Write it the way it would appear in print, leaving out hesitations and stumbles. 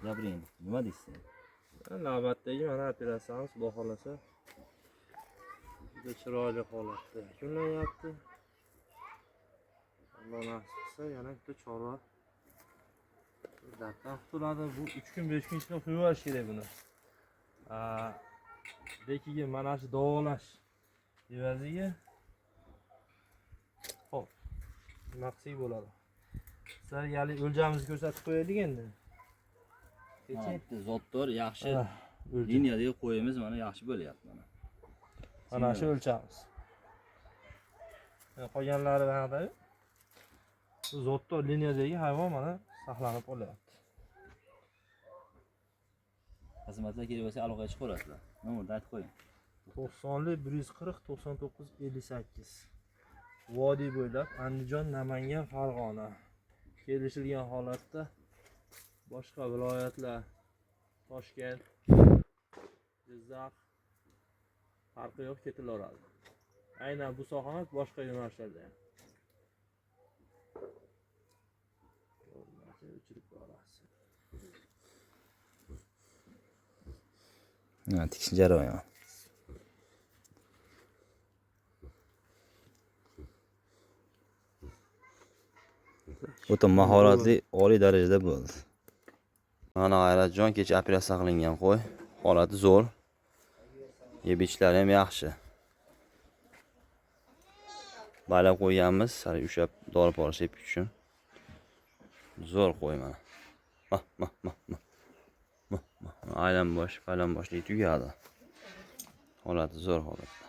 Gapiring, nima deysiz? Navbatdagi mana operatsiyamiz Xudo xolasa juda chiroyli holatda yakunlanyapti. Alloh nasib qilsa yana bitta chorva darddan qutuladi. Bu 3 kun 5 kun ichida qo'yib yuborish kerak buni. Lekin mana shu davolash evaziga hop maqsad bo'ladi. Sizlarga yali o'ljamizni ko'rsatib qo'yaylik endi. Bitta zotdor yaxshi liniyadagi qo'yimiz mana yaxshi bo'lyapti mana. Mana shu o'lchamiz. Qolganlari haqida zotdor liniyadagi hayvon mana saqlanib qolyapti. Xizmatlar kerak bo'lsa aloqaga chiqaverasizlar. Nomerni aytib qo'ying. 90li 140 99 58. Vodiy bo'ylab Andijon, Namangan, Farg'ona. Kelishilgan holatda boshqa viloyatlar Toshkent, Jizzax farqi yo'q, ketilaveradi. Aynan bu sohani boshqa yo'nalishlarda ham. O'chirib borasiz. Ha, tikish jarayoni. O'ta mahoratli, oliy darajada bo'ldi. Mana G'ayratjon kecha operatsiya qilingan qo'y. Holati zo'r. Yeb ichlari ham yaxshi. Baylab qo'yganmiz, sari ushab dori pora sepib uchun. Zo'r qo'y mana. Aylan boshli tugadi. Holati zo'r holatda.